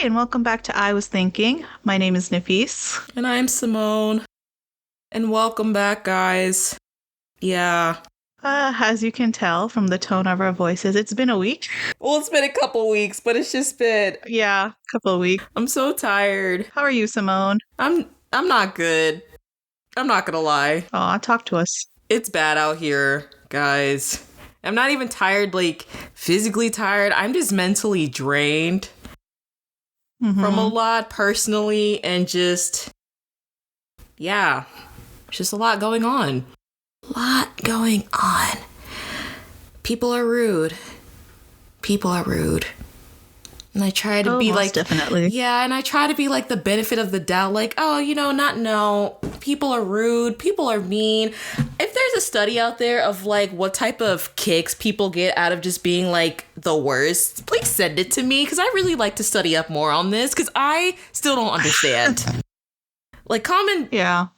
and welcome back to I Was Thinking. My name is Nafis. And I'm Simone. And welcome back, guys. Yeah. As you can tell from the tone of our voices, it's been a week. Well, it's been a couple weeks, but it's just been... Yeah, a couple of weeks. I'm so tired. How are you, Simone? I'm not good. I'm not gonna lie. Aw, talk to us. It's bad out here, guys. I'm not even tired, like, physically tired. I'm just mentally drained from a lot personally, and just, yeah, just a lot going on. People are rude. And I try to be like, definitely. Yeah, and I try to be like the benefit of the doubt, like, people are rude, people are mean. If there's a study out there of like what type of kicks people get out of just being like the worst, please send it to me, because I really like to study up more on this, because I still don't understand. Like, common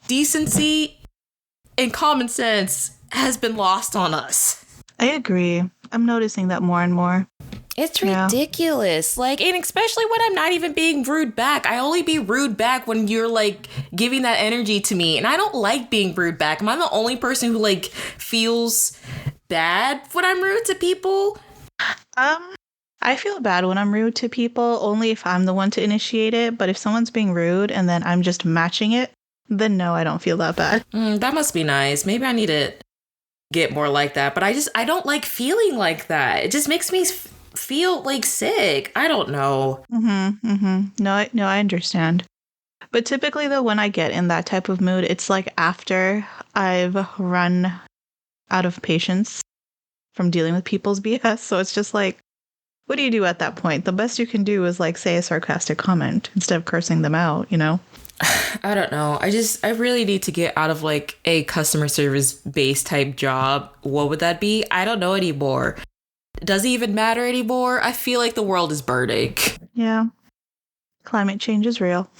decency and common sense has been lost on us. I agree. I'm noticing that more and more. It's ridiculous. Like, and especially when I'm not even being rude back. I only be rude back when you're like giving that energy to me. And I don't like being rude back. Am I the only person who like feels bad when I'm rude to people? I feel bad when I'm rude to people only if I'm the one to initiate it. But if someone's being rude and then I'm just matching it, then no, I don't feel that bad. That must be nice. Maybe I need to get more like that. But I don't like feeling like that. It just makes me feel like sick. I don't know. No, I understand. But typically, though, when I get in that type of mood, it's like after I've run out of patience from dealing with people's BS. So it's just like, what do you do at that point? The best you can do is like say a sarcastic comment instead of cursing them out, you know? I don't know. I really need to get out of like a customer service based type job. What would that be? I don't know anymore. Does it even matter anymore? I feel like the world is burning. Yeah. Climate change is real.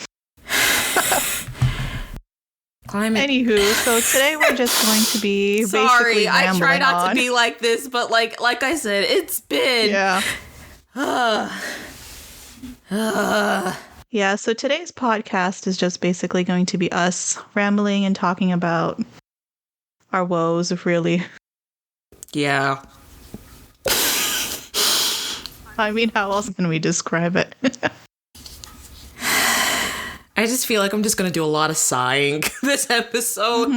Anywho, so today we're just going to be basically I try not on. to be like this, but like I said, it's been... Yeah, so today's podcast is just basically going to be us rambling and talking about our woes, really. Yeah. I mean, how else can we describe it? I just feel like I'm just going to do a lot of sighing this episode.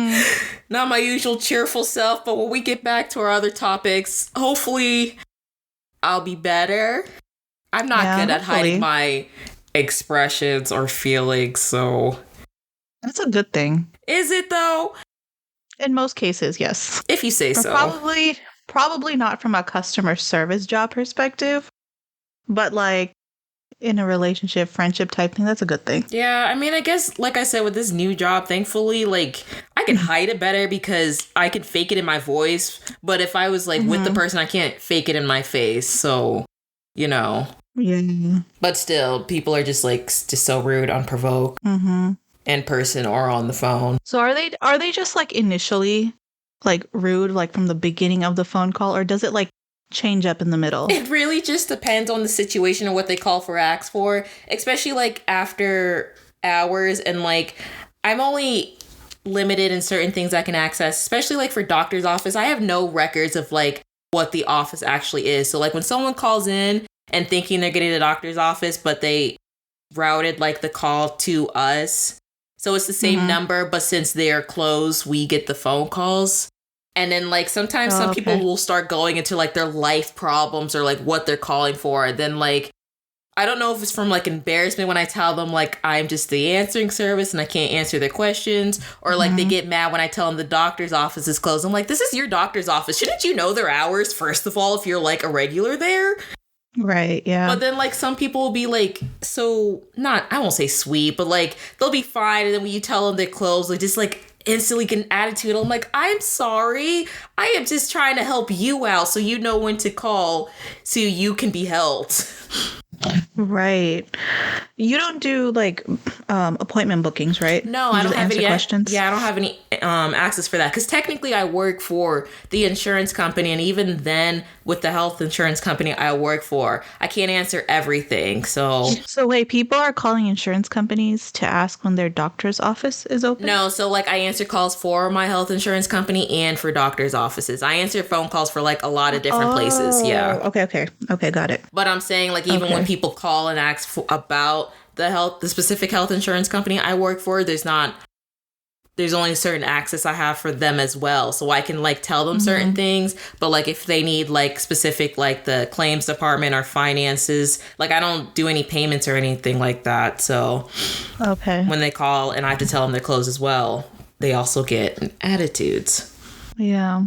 Not my usual cheerful self, but when we get back to our other topics, hopefully I'll be better. I'm not good at hiding my expressions or feelings, so... That's a good thing. Is it, though? In most cases, yes. If you say so. Probably not from a customer service job perspective, but like in a relationship, friendship type thing, that's a good thing. Yeah, I mean, I guess, like I said, with this new job, thankfully, like, I can hide it better because I can fake it in my voice. But if I was, like, with the person, I can't fake it in my face. So, you know. Yeah. But still, people are just, like, just so rude, unprovoked. In person or on the phone. So are they just, like, initially, like, rude, like, from the beginning of the phone call? Or does it, like, change up in the middle? It really just depends on the situation and what they call for acts for, especially like after hours. And like, I'm only limited in certain things I can access, especially like for doctor's office. I have no records of like what the office actually is. So like when someone calls in and thinking they're getting a doctor's office, but they routed like the call to us. So it's the same number, but since they're closed, we get the phone calls. And then, like, sometimes some people will start going into, like, their life problems or, like, what they're calling for. And then, like, I don't know if it's from, like, embarrassment when I tell them, like, I'm just the answering service and I can't answer their questions. Or, like, they get mad when I tell them the doctor's office is closed. I'm like, this is your doctor's office. Shouldn't you know their hours, first of all, if you're, like, a regular there? Right, yeah. But then, like, some people will be, like, so, I won't say sweet, but, like, they'll be fine. And then when you tell them they're closed, they just, like, instantly get an attitude. I'm like, I'm sorry. I am just trying to help you out so you know when to call so you can be helped. Right. You don't do like appointment bookings, right? No, You I don't just have answer any. questions. Yeah, I don't have any access for that because technically I work for the insurance company, and even then, with the health insurance company I work for, I can't answer everything. So wait, people are calling insurance companies to ask when their doctor's office is open? No, so like I answer calls for my health insurance company and for doctors' offices. I answer phone calls for like a lot of different places. Yeah. Okay, got it. But I'm saying like even when people call and ask about the specific health insurance company I work for, there's only certain access I have for them as well. So I can like tell them certain things, but like if they need like specific like the claims department or finances, like I don't do any payments or anything like that. So when they call and I have to tell them they're closed as well, they also get attitudes. Yeah.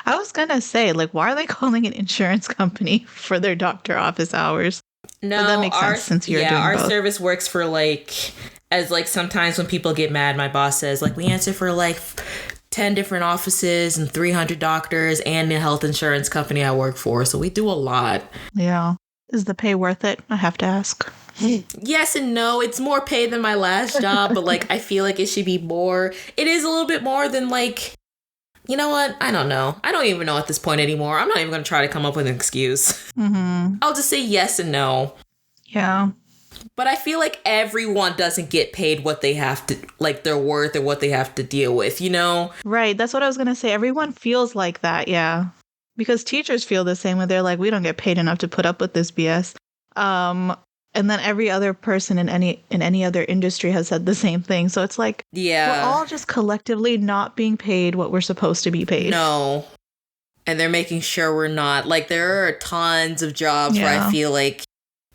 I was gonna say, like, why are they calling an insurance company for their doctor office hours? No, but that makes sense since you're doing our both. service works for like as like sometimes when people get mad, my boss says like we answer for like 10 different offices and 300 doctors and the health insurance company I work for. So we do a lot. Yeah. Is the pay worth it? I have to ask. Yes and no. It's more pay than my last job, but like I feel like it should be more. It is a little bit more than like, you know what? I don't know. I don't even know at this point anymore. I'm not even going to try to come up with an excuse. I'll just say yes and no. Yeah. But I feel like everyone doesn't get paid what they have to, like their worth or what they have to deal with, you know? Right. That's what I was going to say. Everyone feels like that. Yeah. Because teachers feel the same way. They're like, we don't get paid enough to put up with this BS. And then every other person in any other industry has said the same thing. So it's like, we're all just collectively not being paid what we're supposed to be paid. No. And they're making sure we're not. Like, there are tons of jobs where I feel like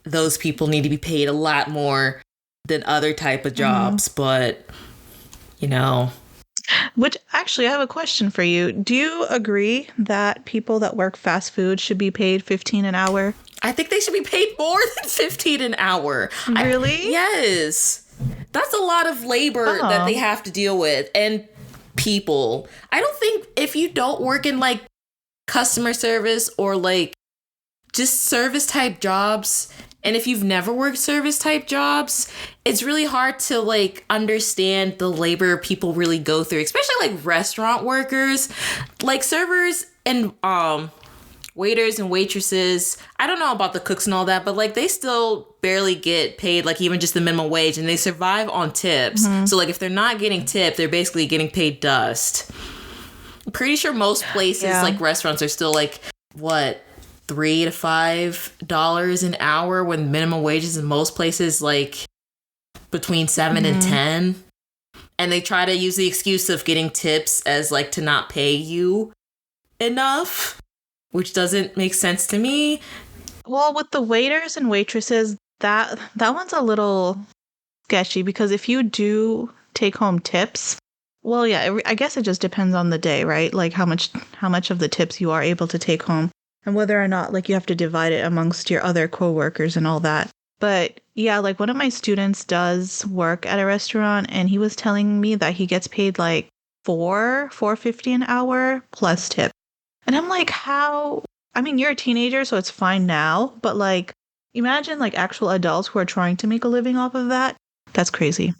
those people need to be paid a lot more than other type of jobs. But, you know. Which, actually, I have a question for you. Do you agree that people that work fast food should be paid $15 an hour? I think they should be paid more than $15 an hour. Really? Yes. That's a lot of labor that they have to deal with. And people. I don't think if you don't work in like customer service or like just service type jobs, and if you've never worked service type jobs, it's really hard to like understand the labor people really go through, especially like restaurant workers, like servers and waiters and waitresses. I don't know about the cooks and all that, but like they still barely get paid like even just the minimum wage, and they survive on tips. So like if they're not getting tipped, they're basically getting paid dust. I'm pretty sure most places like restaurants are still like what, $3 to $5 an hour, when minimum wages in most places like between 7 and 10. And they try to use the excuse of getting tips as like to not pay you enough, which doesn't make sense to me. Well, with the waiters and waitresses, that one's a little sketchy, because if you do take home tips, well, yeah, I guess it just depends on the day, right? Like how much of the tips you are able to take home, and whether or not like you have to divide it amongst your other coworkers and all that. But yeah, like one of my students does work at a restaurant, and he was telling me that he gets paid like $4.50 an hour plus tip. And I'm like, how? I mean, you're a teenager, so it's fine now, but like imagine like actual adults who are trying to make a living off of that. That's crazy.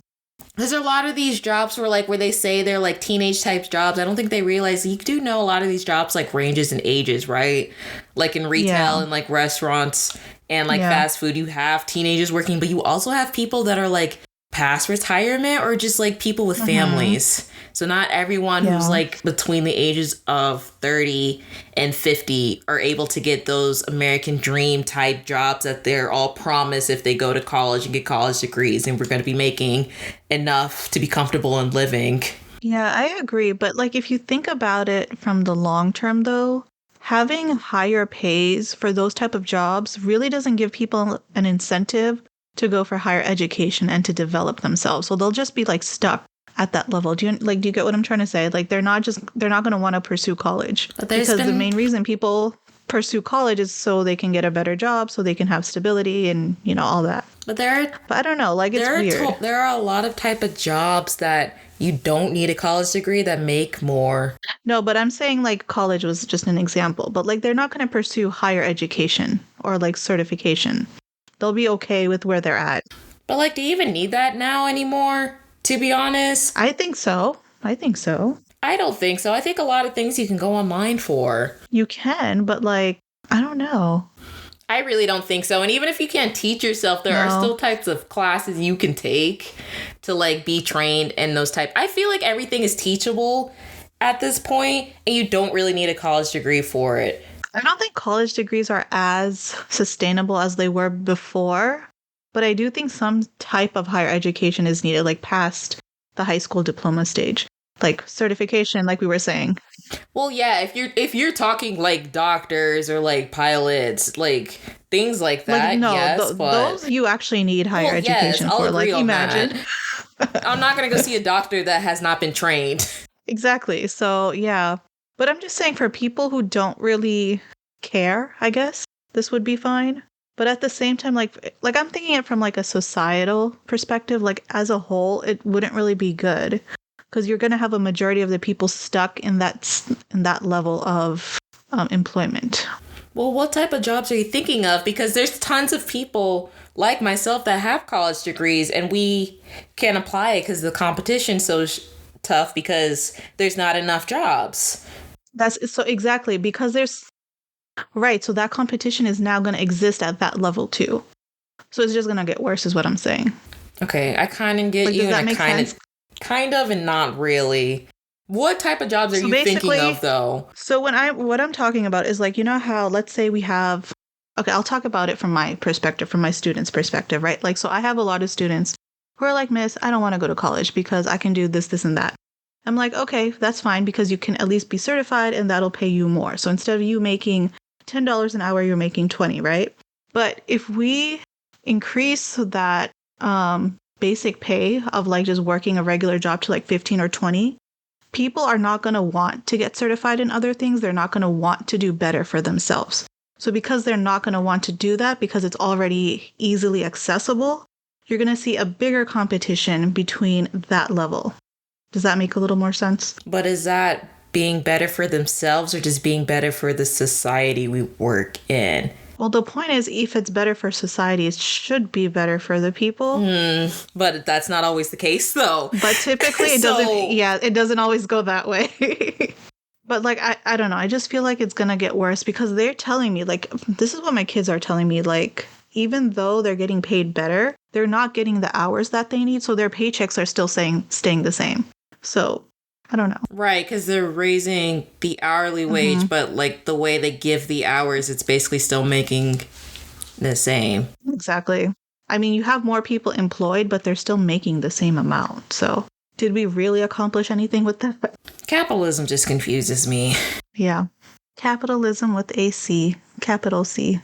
There's a lot of these jobs where they say they're like teenage type jobs. I don't think they realize you do know a lot of these jobs like ranges in ages, right? Like in retail and like restaurants and like fast food, you have teenagers working, but you also have people that are like past retirement or just like people with families. So not everyone who's like between the ages of 30 and 50 are able to get those American dream type jobs that they're all promised if they go to college and get college degrees, and we're going to be making enough to be comfortable in living. Yeah, I agree. But like if you think about it from the long term though, having higher pays for those type of jobs really doesn't give people an incentive to go for higher education and to develop themselves. So they'll just be like stuck at that level. Do you get what I'm trying to say? Like they're not going to want to pursue college, because the main reason people pursue college is so they can get a better job, so they can have stability and, you know, all that. But I don't know, like it's weird. There are a lot of type of jobs that you don't need a college degree that make more. No, but I'm saying like college was just an example, but like they're not going to pursue higher education or like certification. They'll be okay with where they're at. But like, do you even need that now anymore? To be honest, I think so. I think so. I don't think so. I think a lot of things you can go online for. You can, but like, I don't know. I really don't think so. And even if you can't teach yourself, there are still types of classes you can take to like be trained in those type. I feel like everything is teachable at this point, and you don't really need a college degree for it. I don't think college degrees are as sustainable as they were before, but I do think some type of higher education is needed, like past the high school diploma stage, like certification, like we were saying. Well, yeah, if you're talking like doctors or like pilots, like things like that, like, no, yes, but those you actually need higher education yes, I'll for. agree Like, on imagine. that. I'm not gonna go see a doctor that has not been trained. Exactly. So, yeah. But I'm just saying for people who don't really care, I guess this would be fine. But at the same time, like I'm thinking it from like a societal perspective, like as a whole, it wouldn't really be good because you're going to have a majority of the people stuck in that level of employment. Well, what type of jobs are you thinking of? Because there's tons of people like myself that have college degrees, and we can't apply it because the competition's so tough because there's not enough jobs. That's so exactly because there's right. So that competition is now going to exist at that level too. So it's just going to get worse, is what I'm saying. Okay, I kind of get like, you, does that and make sense? Kind of, and not really. What type of jobs are you thinking of, though? So what I'm talking about is like, you know how, let's say we have, okay, I'll talk about it from my perspective, from my students' perspective, right? Like, so I have a lot of students who are like, Miss, I don't want to go to college because I can do this, this, and that. I'm like, okay, that's fine because you can at least be certified and that'll pay you more. So instead of you making $10 an hour, you're making 20, right? But if we increase that basic pay of like just working a regular job to like 15 or 20, people are not going to want to get certified in other things. They're not going to want to do better for themselves. So because they're not going to want to do that because it's already easily accessible, you're going to see a bigger competition between that level. Does that make a little more sense? But is that being better for themselves or just being better for the society we work in? Well, the point is, if it's better for society, it should be better for the people. But that's not always the case, though. But typically it doesn't, it doesn't always go that way. But like, I don't know. I just feel like it's going to get worse because they're telling me, like, this is what my kids are telling me, like, even though they're getting paid better, they're not getting the hours that they need. So their paychecks are still staying the same. So I don't know. Right, because they're raising the hourly wage, but like the way they give the hours, it's basically still making the same. Exactly. I mean, you have more people employed, but they're still making the same amount. So did we really accomplish anything with that? Capitalism just confuses me. Yeah. Capitalism with a C. Capital C.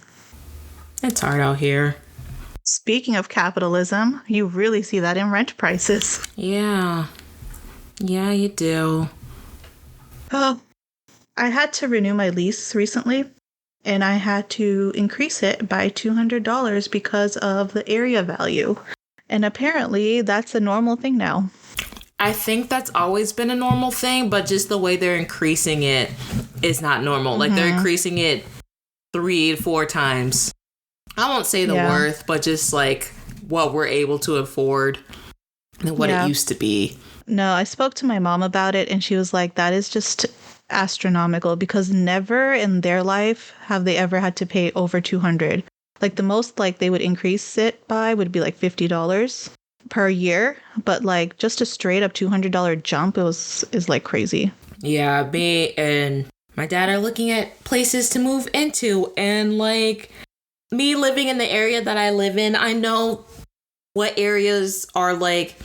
It's hard out here. Speaking of capitalism, you really see that in rent prices. Yeah. Yeah, you do. Oh, I had to renew my lease recently, and I had to increase it by $200 because of the area value. And apparently, that's a normal thing now. I think that's always been a normal thing, but just the way they're increasing it is not normal. Like, they're increasing it 3 to 4 times. I won't say the worth, but just, like, what we're able to afford and what it used to be. No, I spoke to my mom about it and she was like, that is just astronomical because never in their life have they ever had to pay over $200. Like the most like they would increase it by would be like $50 per year. But like just a straight up $200 jump is like crazy. Yeah, me and my dad are looking at places to move into, and like me living in the area that I live in, I know what areas are like,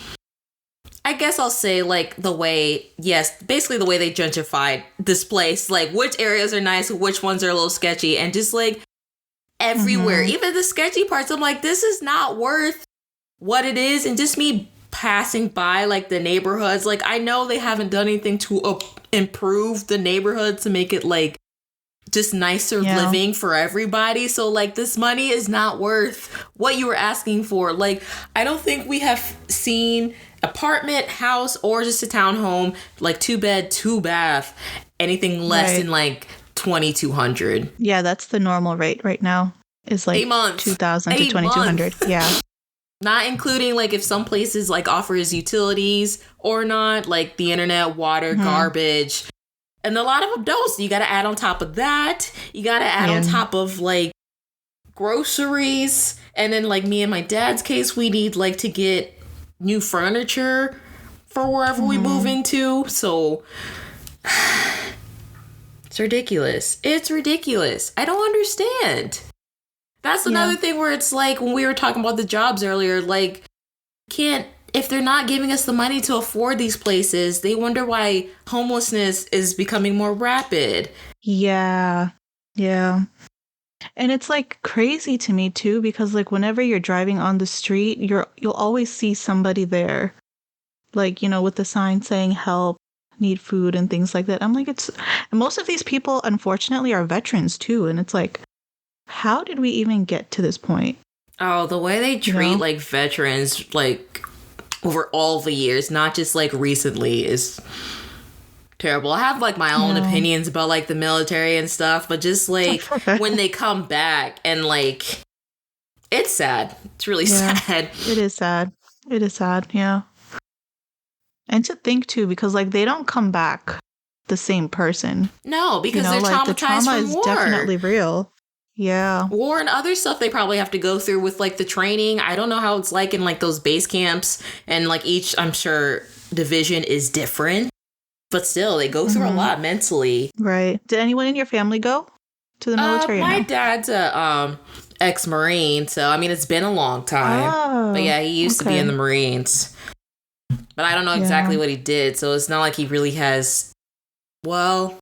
I guess I'll say like basically the way they gentrified this place, like which areas are nice, which ones are a little sketchy, and just like everywhere, even the sketchy parts, I'm like, this is not worth what it is. And just me passing by like the neighborhoods, like I know they haven't done anything to improve the neighborhood to make it like just nicer living for everybody. So like this money is not worth what you were asking for. Like I don't think we have seen apartment, house, or just a townhome, like 2-bed, 2-bath, anything less than like $2,200. Yeah, that's the normal rate right now. Is like 8 months. 2,000 to 2,200. Yeah. Not including like if some places like offers utilities or not, like the internet, water, garbage. And a lot of them don't. So you got to add on top of that. You got to add on top of like groceries. And then like me and my dad's case, we need like to get new furniture for wherever we move into. So it's ridiculous. It's ridiculous. I don't understand. That's another thing where it's like when we were talking about the jobs earlier, like if they're not giving us the money to afford these places, they wonder why homelessness is becoming more rapid. Yeah. Yeah. And it's like crazy to me too, because like whenever you're driving on the street, you'll always see somebody there, like, you know, with the sign saying help, need food and things like that. I'm like, and most of these people unfortunately are veterans too, and it's like, how did we even get to this point? Oh, the way they treat like veterans like over all the years, not just like recently, is terrible. I have like my own opinions about like the military and stuff, but just like when they come back and like it's sad. It's really sad. It is sad. It is sad, yeah. And to think too, because like they don't come back the same person. No, because they're like, traumatized the trauma from is war. Definitely real. Yeah. War and other stuff they probably have to go through with like the training. I don't know how it's like in like those base camps, and like each, I'm sure, division is different, but still they go through a lot mentally. Right. Did anyone in your family go to the military? My dad's a ex-Marine, so I mean it's been a long time. Oh, but yeah, he used to be in the Marines. But I don't know exactly what he did, so it's not like he really has. Well,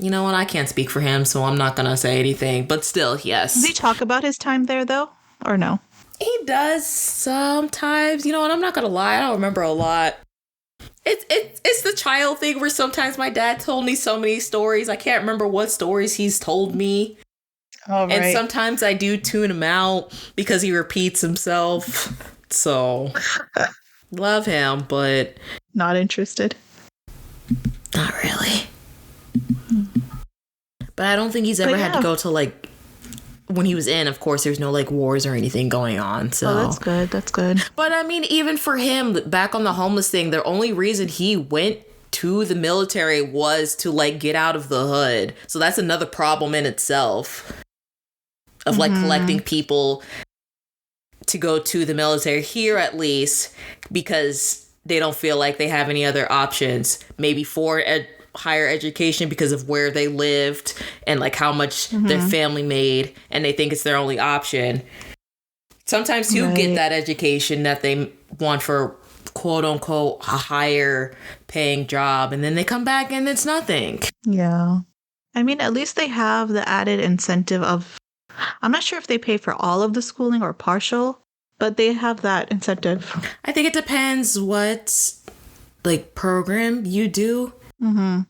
you know what? I can't speak for him, so I'm not going to say anything. But still, yes. Does he talk about his time there, though? Or no? He does sometimes. You know what? I'm not going to lie. I don't remember a lot. It's the child thing where sometimes my dad told me so many stories. I can't remember what stories he's told me. Oh, right. And sometimes I do tune him out because he repeats himself. So, love him, but... Not interested? Not really. But I don't think he's ever had to go to like when he was in, of course, there's no like wars or anything going on. So that's good. That's good. But I mean, even for him, back on the homeless thing, the only reason he went to the military was to like get out of the hood. So that's another problem in itself of like collecting people to go to the military here, at least, because they don't feel like they have any other options, maybe for higher education because of where they lived and like how much their family made, and they think it's their only option. Sometimes you get that education that they want for quote unquote a higher paying job, and then they come back and it's nothing. Yeah. I mean, at least they have the added incentive of, I'm not sure if they pay for all of the schooling or partial, but they have that incentive. I think it depends what like program you do in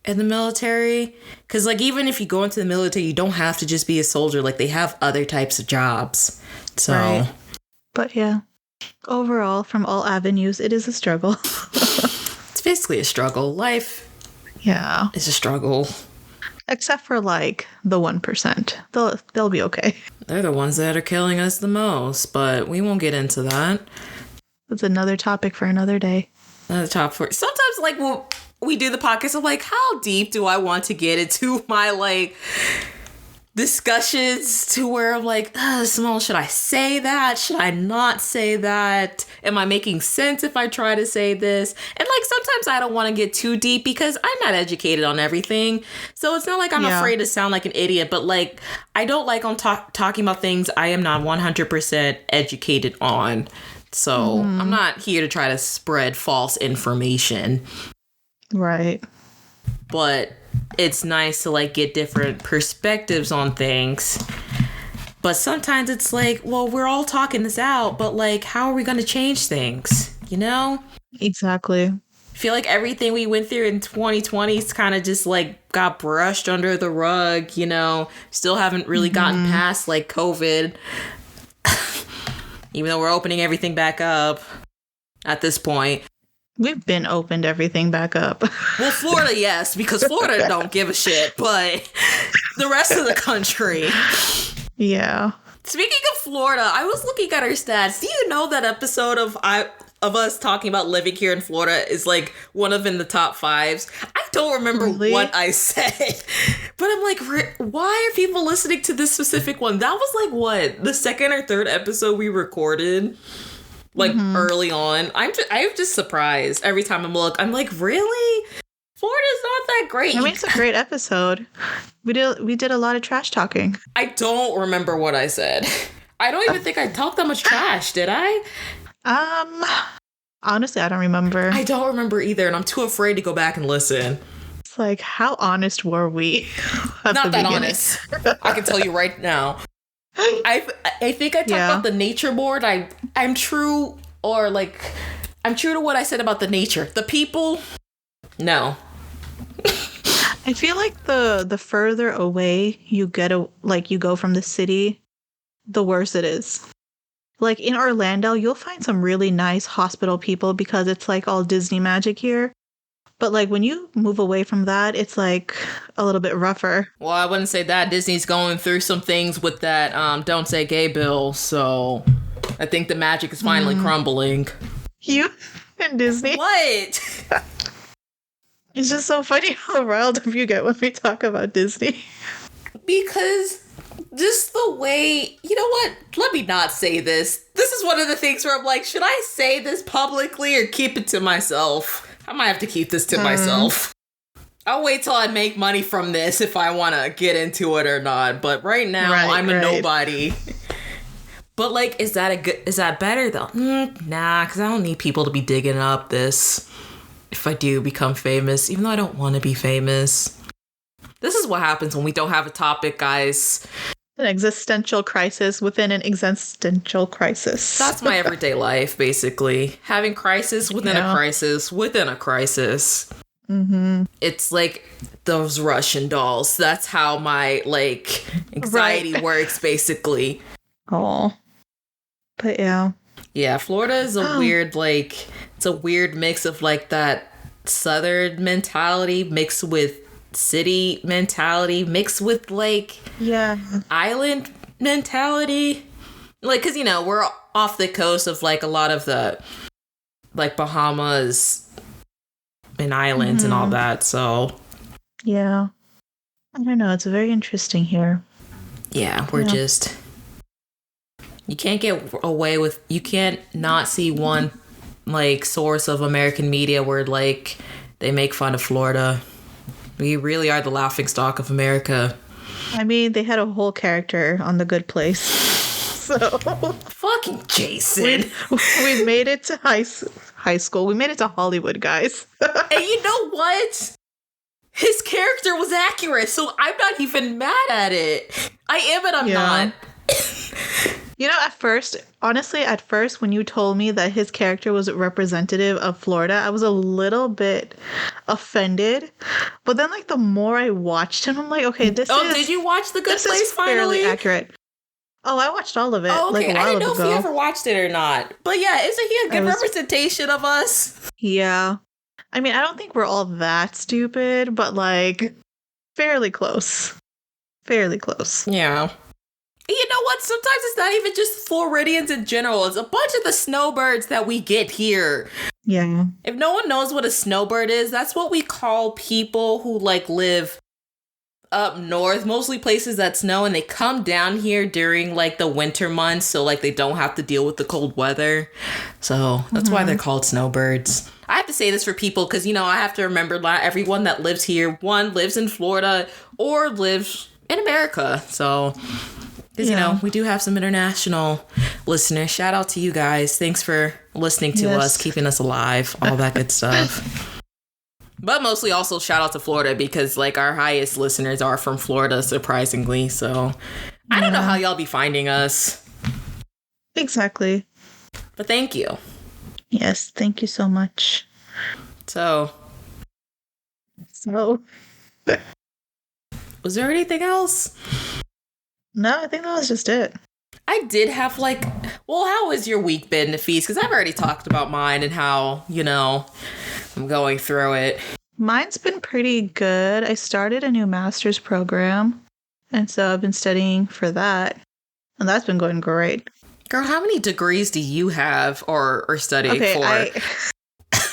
the military. Because like even if you go into the military, you don't have to just be a soldier. Like they have other types of jobs. So, right. But yeah, overall, from all avenues, it is a struggle. It's basically a struggle. Life is a struggle. Except for like the 1%. They'll be okay. They're the ones that are killing us the most, but we won't get into that. That's another topic for another day. Another topic for sometimes like we do the podcast, I'm like, how deep do I want to get into my like discussions to where I'm like, Simone, should I say that? Should I not say that? Am I making sense if I try to say this? And like sometimes I don't want to get too deep because I'm not educated on everything. So it's not like I'm afraid to sound like an idiot, but like I don't like on talking about things I am not 100% educated on. So I'm not here to try to spread false information. Right. But it's nice to like get different perspectives on things. But sometimes it's like, well, we're all talking this out, but like, how are we going to change things? You know? Exactly. I feel like everything we went through in 2020 is kind of just like got brushed under the rug, you know? Still haven't really gotten past like COVID. Even though we're opening everything back up at this point. We've been opened everything back up. Well, Florida, yes, because Florida don't give a shit, but the rest of the country. Yeah. Speaking of Florida, I was looking at our stats. Do you know that episode of us talking about living here in Florida is like one of in the top 5s? I don't remember Really? what I said, but I'm like, why are people listening to this specific one? That was like what, the second or third episode we recorded, like early on. I'm just surprised every time I'm like, really? Florida's not that great. I mean, it's a great episode. We did a lot of trash talking. I don't remember what I said. I don't even think I talked that much trash, did I? Honestly, I don't remember. I don't remember either, and I'm too afraid to go back and listen. It's like, how honest were we? Not that honest. I can tell you right now. I think I talked about the nature board. I'm true, or like, I'm true to what I said about the nature. The people, no. I feel like the further away you you go from the city, the worse it is. Like in Orlando, you'll find some really nice hospital people because it's like all Disney magic here. But like when you move away from that, it's like a little bit rougher. Well, I wouldn't say that. Disney's going through some things with that Don't Say Gay bill, so I think the magic is finally crumbling. You and Disney? What? It's just so funny how riled up you get when we talk about Disney. Because just the way, you know what? Let me not say this. This is one of the things where I'm like, should I say this publicly or keep it to myself? I might have to keep this to myself. I'll wait till I make money from this if I want to get into it or not. But right now, I'm a nobody. But like, is that better though? Nah, because I don't need people to be digging up this if I do become famous, even though I don't want to be famous. This is what happens when we don't have a topic, guys. An existential crisis within an existential crisis. That's my everyday life, basically. Having crisis within a crisis within a crisis. Mm-hmm. It's like those Russian dolls. That's how my, like, anxiety works, basically. Oh. But yeah. Yeah, Florida is a weird, like, it's a weird mix of, like, that southern mentality mixed with city mentality mixed with like island mentality, like, because, you know, we're off the coast of like a lot of the like Bahamas and islands and all that, so I don't know, it's very interesting here. We're just, you can't get away with, you can't not see one like source of American media where like they make fun of Florida. We really are the laughingstock of America. I mean, they had a whole character on The Good Place. So fucking Jason. We made it to high school. We made it to Hollywood, guys. And you know what? His character was accurate, so I'm not even mad at it. I am and I'm not. You know, at first, when you told me that his character was representative of Florida, I was a little bit offended. But then, like, the more I watched him, I'm like, okay, did you watch The Good Place finally? Fairly accurate. Oh, I watched all of it. Oh, okay. Like, a while I didn't know ago. if you ever watched it or not. But yeah, isn't he a good representation of us? Yeah. I mean, I don't think we're all that stupid, but, like, fairly close. Fairly close. Yeah. You know what? Sometimes it's not even just Floridians in general. It's a bunch of the snowbirds that we get here. Yeah. If no one knows what a snowbird is, that's what we call people who like live up north, mostly places that snow, and they come down here during like the winter months, so like they don't have to deal with the cold weather. So that's why they're called snowbirds. I have to say this for people because, you know, I have to remember not everyone that lives here, one, lives in Florida or lives in America. So... because, you know, we do have some international listeners. Shout out to you guys. Thanks for listening to us, keeping us alive, all that good stuff. But mostly also shout out to Florida because, like, our highest listeners are from Florida, surprisingly. So I don't know how y'all be finding us. Exactly. But thank you. Yes, thank you so much. So. Was there anything else? No, I think that was just it. I did have like, well, how has your week been, Nafis? Because I've already talked about mine and how, you know, I'm going through it. Mine's been pretty good. I started a new master's program, and so I've been studying for that. And that's been going great. Girl, how many degrees do you have or studying for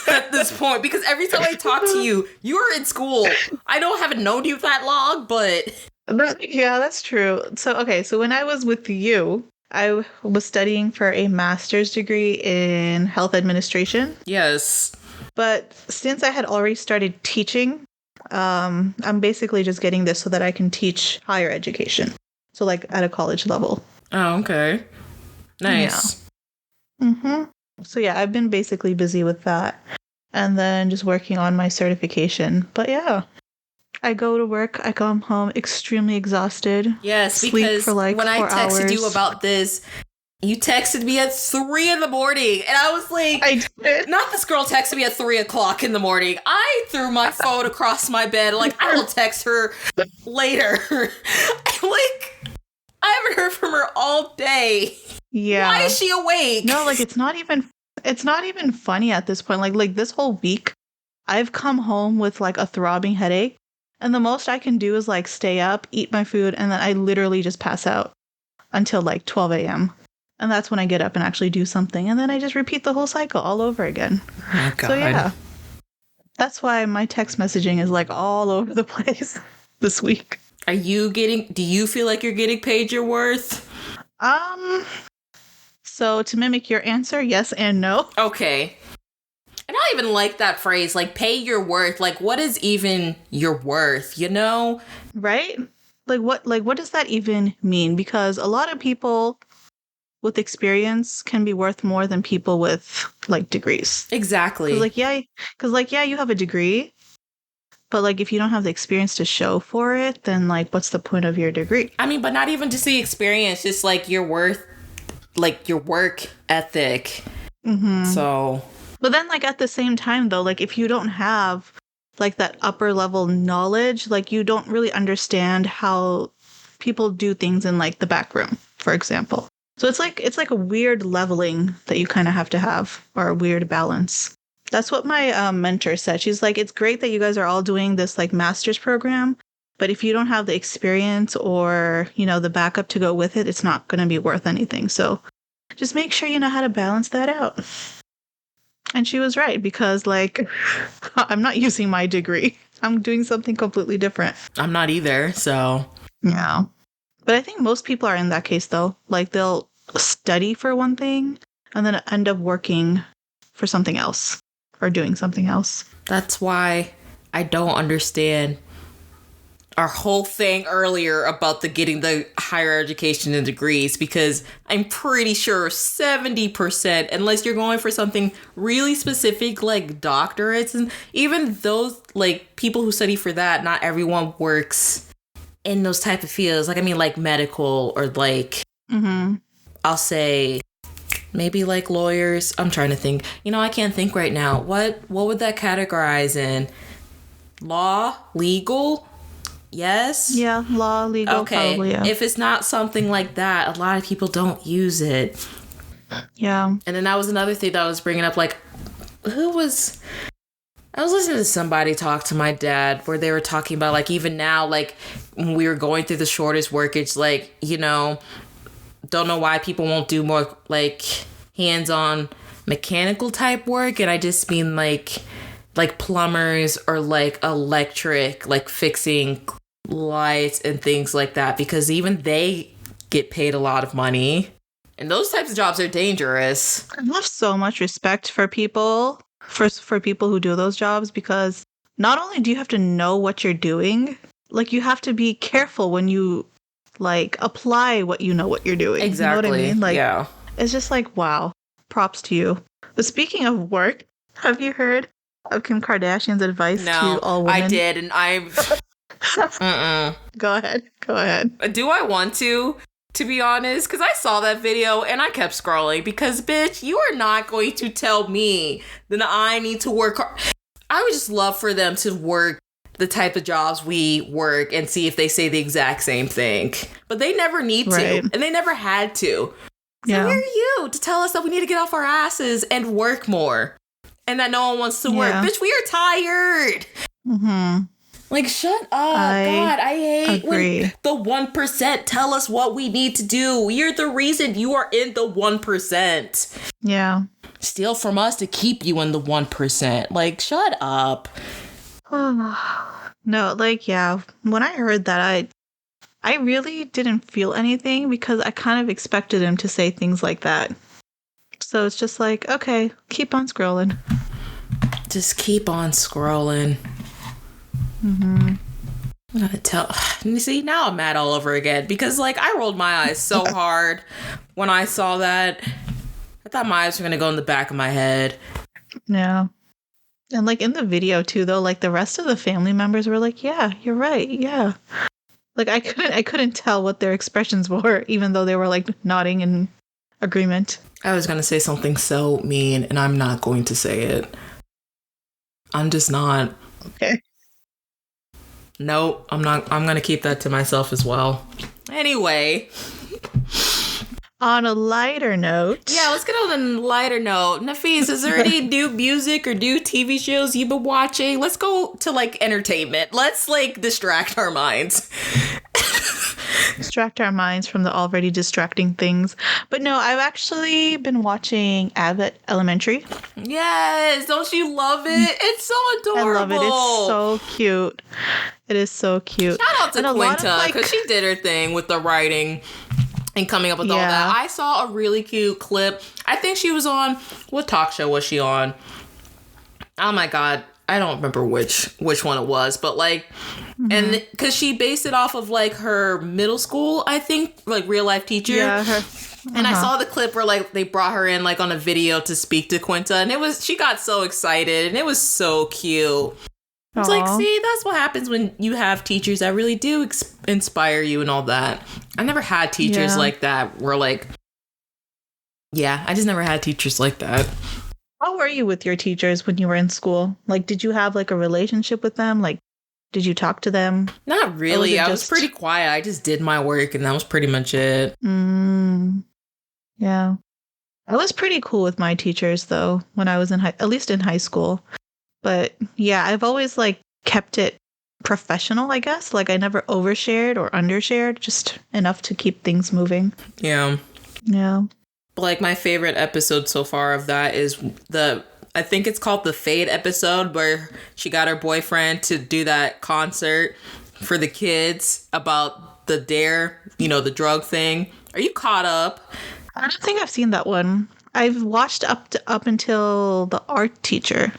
at this point? Because every time I talk to you, you are in school. I haven't known you that long, but... Yeah, that's true. So when I was with you, I was studying for a master's degree in health administration. Yes. But since I had already started teaching, I'm basically just getting this so that I can teach higher education. So like at a college level. Oh, okay. Nice. Yeah. Mm-hmm. So yeah, I've been basically busy with that. And then just working on my certification. But yeah, I go to work, I come home extremely exhausted. Yes, sleep because for like when 4 I texted hours. you about this, you texted me at 3 a.m. And I was like, I did. Not this girl texted me at 3 o'clock in the morning. I threw my phone across my bed. Like, I will text her later. Like, I haven't heard from her all day. Yeah. Why is she awake? No, like it's not even funny at this point. Like this whole week, I've come home with like a throbbing headache. And the most I can do is like stay up, eat my food, and then I literally just pass out until like 12 a.m. And that's when I get up and actually do something. And then I just repeat the whole cycle all over again. Oh, God. So yeah, that's why my text messaging is like all over the place this week. Do you feel like you're getting paid your worth? So to mimic your answer, yes and no. Okay. And I even like that phrase, like, pay your worth. Like, what is even your worth, you know? Right? Like what does that even mean? Because a lot of people with experience can be worth more than people with like degrees. Exactly. Because you have a degree, but like if you don't have the experience to show for it, then like what's the point of your degree? I mean, but not even just the experience, just like your worth, like your work ethic. Mm-hmm. So... But then, like, at the same time, though, like, if you don't have, like, that upper level knowledge, like, you don't really understand how people do things in, like, the back room, for example. So it's like a weird leveling that you kind of have, or a weird balance. That's what my mentor said. She's like, it's great that you guys are all doing this, like, master's program, but if you don't have the experience or, you know, the backup to go with it, it's not going to be worth anything. So just make sure you know how to balance that out. And she was right, because, like, I'm not using my degree. I'm doing something completely different. I'm not either, so... Yeah. But I think most people are in that case, though. Like, they'll study for one thing and then end up working for something else or doing something else. That's why I don't understand our whole thing earlier about getting the higher education and degrees, because I'm pretty sure 70%, unless you're going for something really specific like doctorates, and even those like people who study for that, not everyone works in those type of fields. Like, I mean, like medical or like, I'll say maybe like lawyers. I'm trying to think. You know, I can't think right now. What would that categorize in? Law? Legal? Yes? Yeah, law, legal, okay. probably, yeah. If it's not something like that, a lot of people don't use it. Yeah. And then that was another thing that I was bringing up. Like, I was listening to somebody talk to my dad where they were talking about, like, even now, like, when we were going through the shortest workage, like, you know, don't know why people won't do more, like, hands-on mechanical type work. And I just mean, like plumbers or, like, electric, like, fixing lights and things like that, because even they get paid a lot of money, and those types of jobs are dangerous. I have so much respect for people for people who do those jobs, because not only do you have to know what you're doing, like, you have to be careful when you like apply what you know what you're doing. Exactly. You know what I mean? Like, yeah. It's just like, wow, props to you. But speaking of work, have you heard of Kim Kardashian's advice to all women? I did, and I'm... Go ahead. Do I want to be honest? Because I saw that video and I kept scrolling, because, bitch, you are not going to tell me that I need to work hard. I would just love for them to work the type of jobs we work and see if they say the exact same thing. But they never need to, and they never had to. So who are you to tell us that we need to get off our asses and work more? And that no one wants to work. Bitch, we are tired. Like, shut up. God, I hate when the 1% tell us what we need to do. You're the reason you are in the 1%. Yeah. Steal from us to keep you in the 1%. Like, shut up. No, like, yeah. When I heard that, I really didn't feel anything because I kind of expected him to say things like that. So it's just like, okay, keep on scrolling. Just keep on scrolling. Mm-hmm. I gotta tell. You see, now I'm mad all over again because, like, I rolled my eyes so hard when I saw that. I thought my eyes were gonna go in the back of my head. Yeah. And, like, in the video, too, though, like, the rest of the family members were like, yeah, you're right, yeah. Like, I couldn't tell what their expressions were, even though they were, like, nodding in agreement. I was gonna say something so mean, and I'm not going to say it. I'm just not. Okay. Nope, I'm not. I'm gonna keep that to myself as well. Anyway. On a lighter note. Yeah, let's get on a lighter note. Nafis, is there any new music or new TV shows you've been watching? Let's go to, like, entertainment. Let's, like, distract our minds. Distract our minds from the already distracting things. But no, I've actually been watching Abbott Elementary. Yes, don't you love it? It's so adorable. I love it. It's so cute. It is so cute. Shout out to Quinta, because she did her thing with the writing and coming up with all that. I saw a really cute clip. I think she was on, what talk show was she on? Oh my God. I don't remember which one it was, but like, and because she based it off of like her middle school, I think, like real life teacher. Yeah. And I saw the clip where like they brought her in like on a video to speak to Quinta, and she got so excited, and it was so cute. It's like, see, that's what happens when you have teachers that really do inspire you and all that. I never had teachers like that where like, I just never had teachers like that. How were you with your teachers when you were in school? Like, did you have like a relationship with them? Like, did you talk to them? Not really. I was pretty quiet. I just did my work and that was pretty much it. Yeah. I was pretty cool with my teachers though, when I was at least in high school. But yeah, I've always like kept it professional, I guess. Like I never overshared or undershared, just enough to keep things moving. Yeah. Yeah. Like my favorite episode so far of that is I think it's called the Fade episode, where she got her boyfriend to do that concert for the kids about the DARE, the drug thing. Are you caught up? I don't think I've seen that one. I've watched up until the art teacher.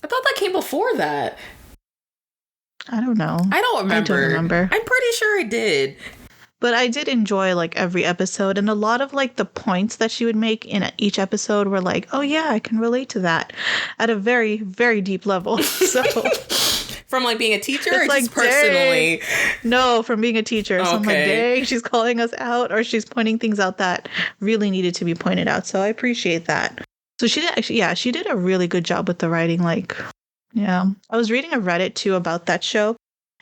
I thought that came before that. I don't know. I don't remember. I'm pretty sure it did. But I did enjoy like every episode, and a lot of like the points that she would make in each episode were like, oh yeah, I can relate to that at a very, very deep level. So from like being a teacher or like, just personally? No, from being a teacher. So I'm like, dang, she's calling us out, or she's pointing things out that really needed to be pointed out. So I appreciate that. So she did actually, she did a really good job with the writing. Like, I was reading a Reddit too about that show.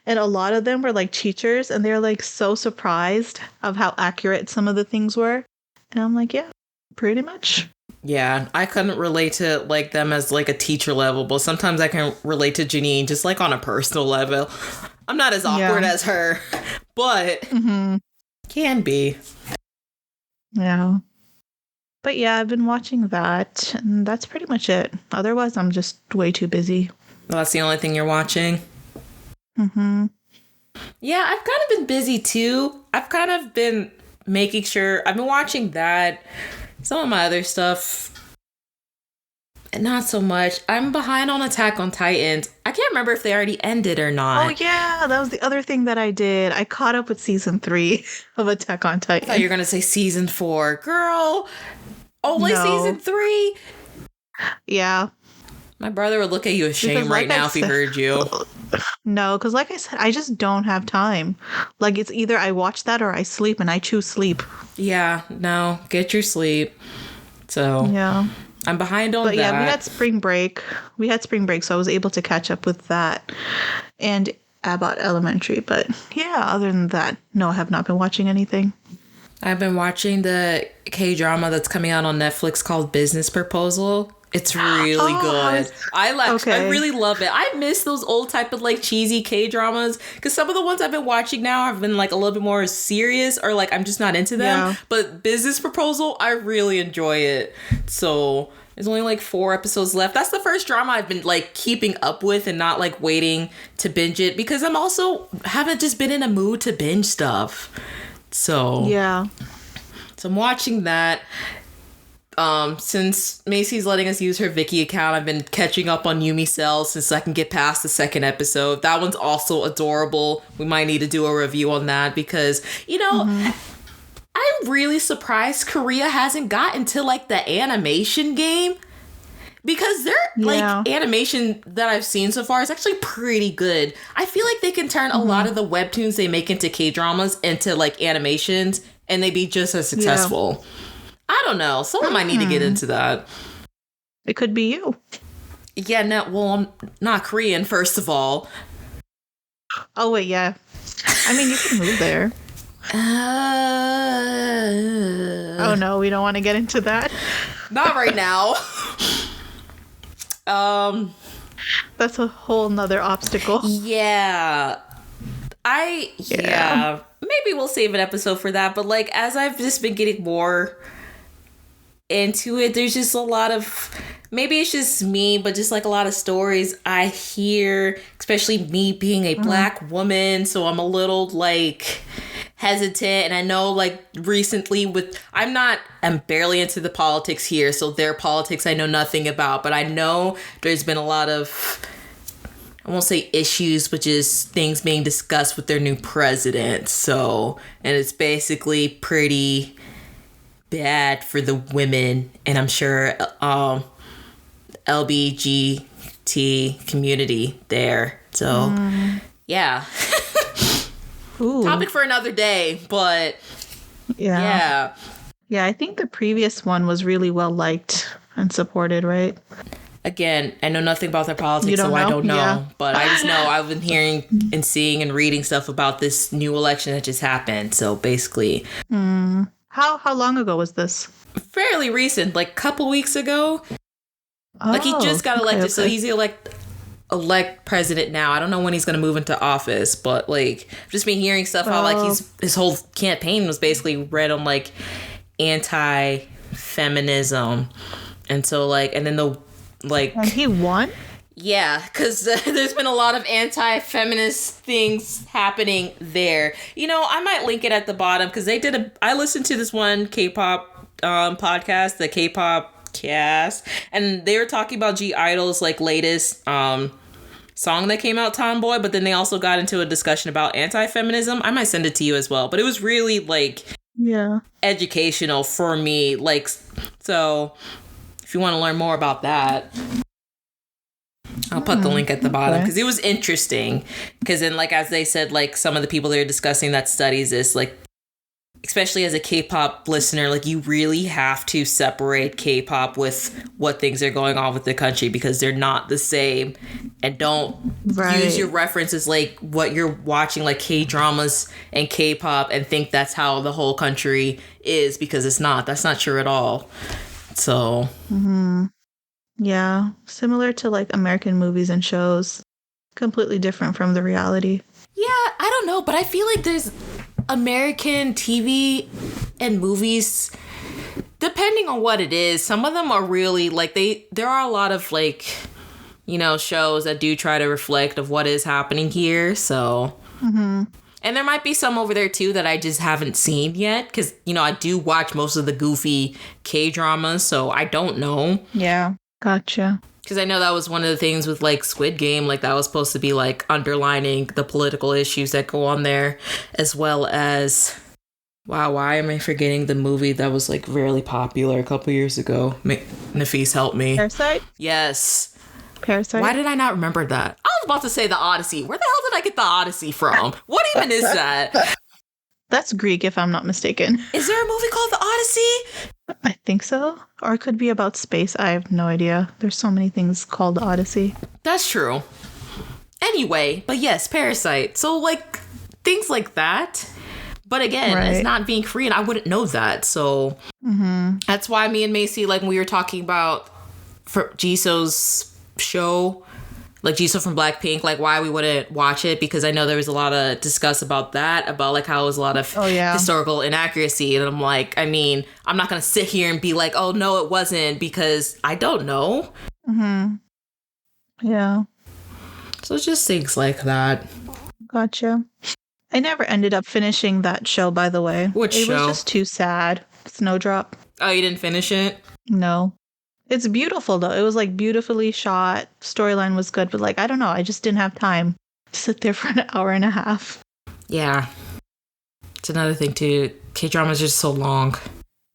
And a lot of them were like teachers, and they're like so surprised of how accurate some of the things were. And I'm like, yeah, pretty much. Yeah, I couldn't relate to like them as like a teacher level, but sometimes I can relate to Janine just like on a personal level. I'm not as awkward as her, but can be. Yeah. But yeah, I've been watching that, and that's pretty much it. Otherwise, I'm just way too busy. Well, that's the only thing you're watching? Yeah, I've kind of been busy too. I've kind of been making sure I've been watching that. Some of my other stuff, not so much. I'm behind on Attack on Titans. I can't remember if they already ended or not. Oh yeah, that was the other thing that I did. I caught up with season 3 of Attack on Titan. I thought you were gonna say season 4, girl. Only season 3. Yeah. My brother would look at you with shame right now if he heard you. No, because like I said, I just don't have time. Like, it's either I watch that or I sleep, and I choose sleep. Yeah, no, get your sleep. So, yeah. I'm behind on that. But yeah, we had spring break. So I was able to catch up with that and Abbott Elementary. But yeah, other than that, no, I have not been watching anything. I've been watching the K-drama that's coming out on Netflix called Business Proposal. It's really good. Okay. I really love it. I miss those old type of like cheesy K-dramas because some of the ones I've been watching now have been like a little bit more serious or like I'm just not into them. Yeah. But Business Proposal, I really enjoy it. So there's only like 4 episodes left. That's the first drama I've been like keeping up with and not like waiting to binge it because I'm also haven't just been in a mood to binge stuff. So yeah. So I'm watching that. Since Macy's letting us use her Viki account, I've been catching up on Yumi Cell since I can get past the 2nd episode. That one's also adorable. We might need to do a review on that because, you know, I'm really surprised Korea hasn't gotten to like the animation game because their like animation that I've seen so far is actually pretty good. I feel like they can turn a lot of the webtoons they make into K-dramas into like animations and they'd be just as successful. Yeah. I don't know. Someone might need to get into that. It could be you. Yeah, no, well, I'm not Korean, first of all. Oh, wait, yeah. I mean, you can move there. Oh, no, we don't want to get into that. Not right now. That's a whole nother obstacle. Yeah. Yeah. Maybe we'll save an episode for that. But, like, as I've just been getting more into it, there's just a lot of, maybe it's just me, but just like a lot of stories I hear, especially me being a black woman, so I'm a little like hesitant. And I know like recently I'm barely into the politics here, so their politics I know nothing about, but I know there's been a lot of, I won't say issues, but just things being discussed with their new president. So, and it's basically pretty bad for the women, and I'm sure LBGT community there. So, yeah. Topic for another day, but yeah. Yeah, I think the previous one was really well liked and supported, right? Again, I know nothing about their politics, so I don't know. Yeah. But I just know I've been hearing and seeing and reading stuff about this new election that just happened. So basically... How long ago was this? Fairly recent, like a couple weeks ago. Like he just got elected, so he's elect president now. I don't know when he's gonna move into office, but like I've just been hearing stuff how like his whole campaign was basically read on like anti-feminism, and so like and then the like and he won. Yeah, because there's been a lot of anti-feminist things happening there. You know, I might link it at the bottom because I listened to this one K-pop podcast, the Kpopcast, and they were talking about I-DLE's like latest song that came out, Tomboy, but then they also got into a discussion about anti-feminism. I might send it to you as well, but it was really like educational for me. Like, so if you want to learn more about that, I'll put the link at the bottom because it was interesting. Because then, like, as they said, like some of the people they were discussing that studies this, like, especially as a K-pop listener, like you really have to separate K-pop with what things are going on with the country because they're not the same. And don't use your references like what you're watching, like K-dramas and K-pop, and think that's how the whole country is, because it's not. That's not true at all. So. Yeah, similar to like American movies and shows, completely different from the reality. Yeah, I don't know, but I feel like there's American TV and movies, depending on what it is, some of them are really like there are a lot of like, you know, shows that do try to reflect of what is happening here. So, and there might be some over there too that I just haven't seen yet because, you know, I do watch most of the goofy K-dramas, so I don't know. Yeah. Gotcha. Because I know that was one of the things with like Squid Game, like that was supposed to be like underlining the political issues that go on there, as well as, wow, why am I forgetting the movie that was like really popular a couple years ago? Nafis, help me. Parasite? Yes. Parasite? Why did I not remember that? I was about to say The Odyssey. Where the hell did I get The Odyssey from? What even is that? That's Greek, if I'm not mistaken. Is there a movie called The Odyssey? I think so. Or it could be about space. I have no idea. There's so many things called The Odyssey. That's true. Anyway, but yes, Parasite. So, like, things like that. But again, it's not being Korean. I wouldn't know that. So, that's why me and Macy, like, when we were talking about for Jisoo's show, like Jisoo from Blackpink, like why we wouldn't watch it, because I know there was a lot of discuss about that, about like how it was a lot of historical inaccuracy. And I'm like, I mean, I'm not going to sit here and be like, oh, no, it wasn't, because I don't know. Yeah. So just things like that. Gotcha. I never ended up finishing that show, by the way. Which show? It was just too sad. Snowdrop. Oh, you didn't finish it? No. It's beautiful, though. It was, like, beautifully shot. Storyline was good. But, like, I don't know. I just didn't have time to sit there for an hour and a half. Yeah. It's another thing, too. K-drama's just so long.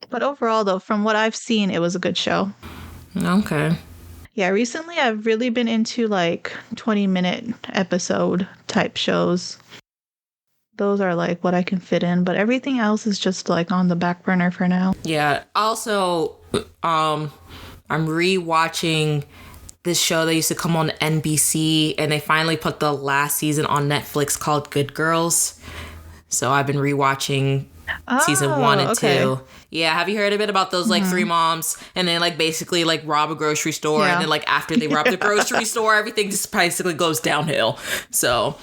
But overall, though, from what I've seen, it was a good show. Okay. Yeah, recently I've really been into, like, 20-minute episode type shows. Those are, like, what I can fit in. But everything else is just, like, on the back burner for now. Yeah. Also, I'm rewatching this show that used to come on NBC, and they finally put the last season on Netflix called Good Girls. So I've been rewatching season 1 and 2. Yeah, have you heard a bit about those like three moms and then like basically like rob a grocery store and then like after they rob the grocery store, everything just basically goes downhill. So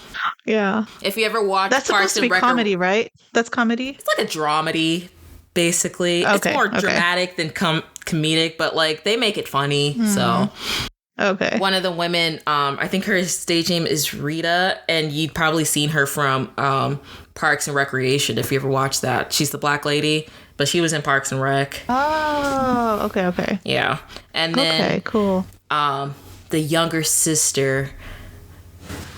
yeah, if you ever watch that's supposed to be comedy, right? That's comedy. It's like a dramedy. Basically, it's more dramatic than comedic, but like they make it funny. So, one of the women, I think her stage name is Rita, and you'd probably seen her from Parks and Recreation if you ever watched that. She's the black lady, but she was in Parks and Rec. Oh, okay. Yeah, and then cool. The younger sister,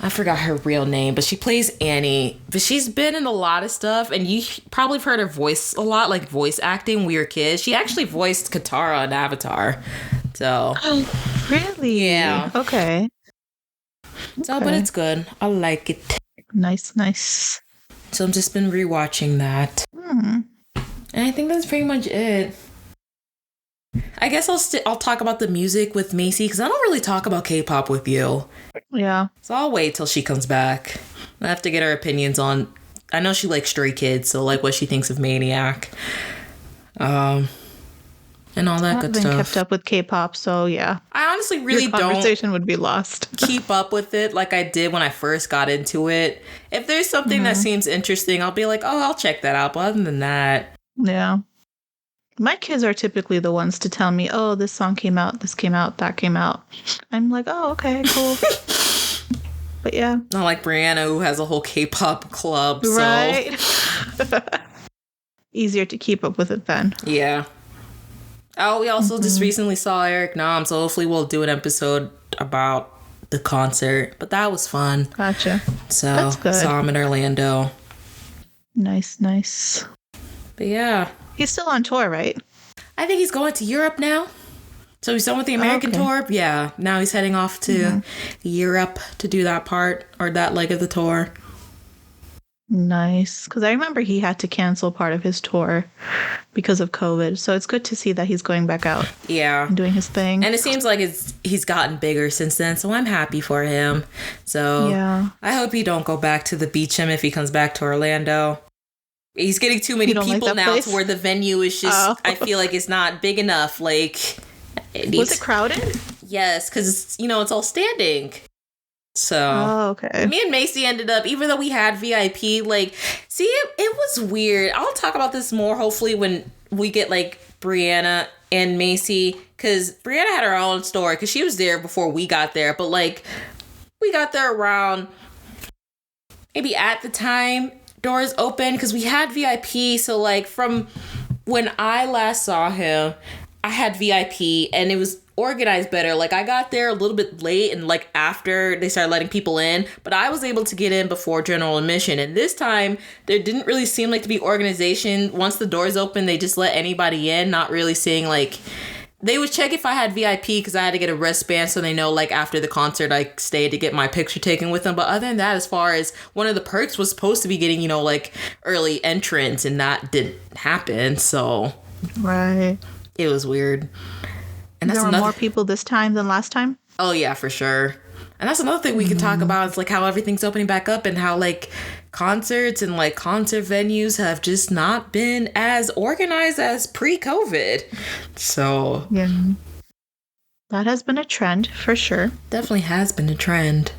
I forgot her real name, but she plays Annie. But she's been in a lot of stuff, and you probably have heard her voice a lot, like voice acting. We Were Kids. She actually voiced Katara on Avatar. So. Oh, really? Yeah. Okay. So, but it's good. I like it. Nice. So I've just been rewatching that. And I think that's pretty much it. I guess I'll talk about the music with Macy, because I don't really talk about K-pop with you. Yeah. So I'll wait till she comes back. I have to get her opinions on... I know she likes Stray Kids, so like what she thinks of Maniac. And all that good stuff. I haven't kept up with K-pop, so yeah. I honestly really Your conversation would be lost. Keep up with it like I did when I first got into it. If there's something that seems interesting, I'll be like, oh, I'll check that out. But other than that... Yeah. My kids are typically the ones to tell me, oh, this song came out, this came out, that came out. I'm like, oh, okay, cool. But yeah. Not like Brianna, who has a whole K-pop club. Right. So. Easier to keep up with it then. Yeah. Oh, we also just recently saw Eric Nam, so hopefully we'll do an episode about the concert. But that was fun. Gotcha. So, that's good. Saw him in Orlando. Nice. But yeah. He's still on tour, right? I think he's going to Europe now. So he's done with the American tour. Yeah. Now he's heading off to Europe to do that part or that leg of the tour. Nice. Because I remember he had to cancel part of his tour because of COVID. So it's good to see that he's going back out. Yeah. And doing his thing. And it seems like he's gotten bigger since then. So I'm happy for him. So yeah. I hope he don't go back to the Beacham if he comes back to Orlando. He's getting too many people like now to where the venue is just, I feel like it's not big enough. Like, was it crowded? Yes, because it's all standing. So, me and Macy ended up, even though we had VIP, like, see, it was weird. I'll talk about this more, hopefully, when we get, like, Brianna and Macy, because Brianna had her own store, because she was there before we got there, but, like, we got there around, maybe at the time doors open, because we had VIP, so, like, from when I last saw him, I had VIP, and it was organized better. Like, I got there a little bit late and like after they started letting people in, but I was able to get in before general admission. And this time there didn't really seem like to be organization. Once the doors open, they just let anybody in, not really seeing like, they would check if I had VIP because I had to get a wristband so they know like after the concert I stayed to get my picture taken with them. But other than that, as far as one of the perks was supposed to be getting, like early entrance, and that didn't happen. So right, it was weird. And there were more people this time than last time? Oh, yeah, for sure. And that's another thing we can talk about. It's like how everything's opening back up and how like concerts and like concert venues have just not been as organized as pre-COVID. So, yeah. That has been a trend for sure. Definitely has been a trend.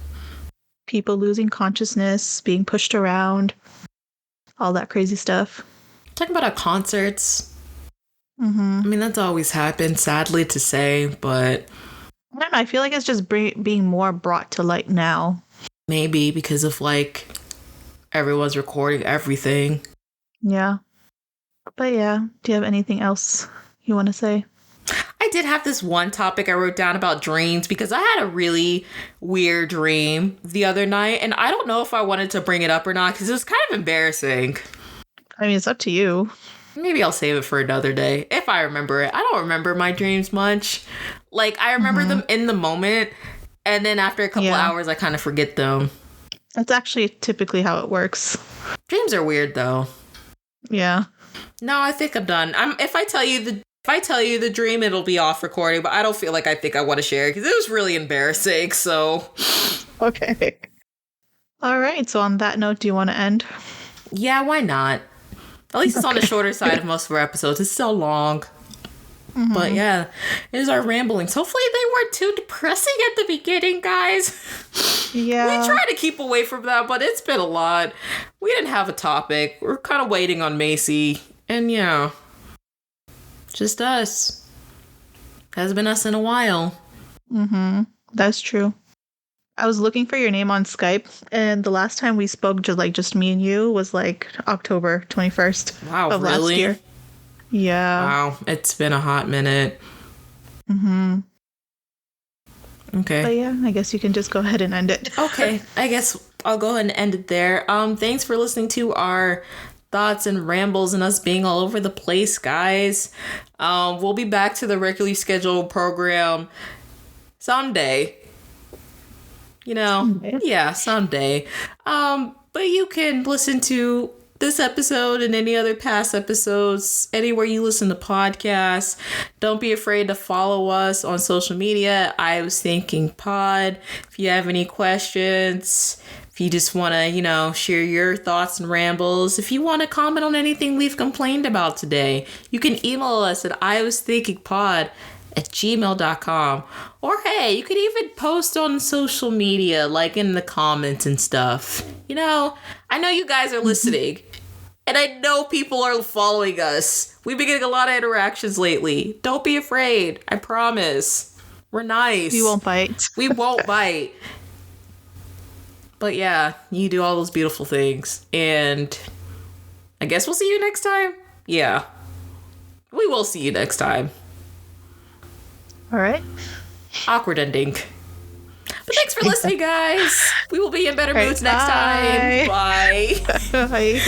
People losing consciousness, being pushed around, all that crazy stuff. Talking about our concerts. Mm-hmm. I mean, that's always happened, sadly to say, but I don't know. I feel like it's just being more brought to light now. maybe because of like everyone's recording everything. Yeah. But yeah, do you have anything else you want to say? I did have this one topic I wrote down about dreams because I had a really weird dream the other night, and I don't know if I wanted to bring it up or not because it was kind of embarrassing. I mean, it's up to you. Maybe I'll save it for another day if I remember it. I don't remember my dreams much. Like, I remember them in the moment, and then after a couple hours, I kind of forget them. That's actually typically how it works. Dreams are weird, though. Yeah. No, I think I'm done. If I tell you the dream, it'll be off recording, but I don't feel like I think I want to share it because it was really embarrassing. So, okay. All right. So on that note, do you want to end? Yeah, why not? At least it's on the shorter side of most of our episodes. It's so long. Mm-hmm. But yeah, it is our ramblings. Hopefully they weren't too depressing at the beginning, guys. Yeah. We try to keep away from that, but it's been a lot. We didn't have a topic. We're kind of waiting on Macy. And yeah, just us. Hasn't been us in a while. Mm-hmm. That's true. I was looking for your name on Skype, and the last time we spoke, just me and you, was like October 21st of last year. Yeah. Wow, it's been a hot minute. Mm-hmm. Okay. But yeah, I guess you can just go ahead and end it. Okay, I guess I'll go ahead and end it there. Thanks for listening to our thoughts and rambles and us being all over the place, guys. We'll be back to the regularly scheduled program someday. Someday. But you can listen to this episode and any other past episodes anywhere you listen to podcasts. Don't be afraid to follow us on social media. I was thinking pod. If you have any questions, if you just want to, share your thoughts and rambles, if you want to comment on anything we've complained about today, you can email us at iwasthinkingpod@gmail.com. Or hey, you could even post on social media, like in the comments and stuff. I know you guys are listening, and I know people are following us. We've been getting a lot of interactions lately. Don't be afraid. I promise. We're nice. We won't bite. We won't bite. But yeah, you do all those beautiful things. And I guess we'll see you next time. Yeah. We will see you next time. All right. Awkward ending. But thanks for listening, guys. We will be in better moods next time. Bye. Bye.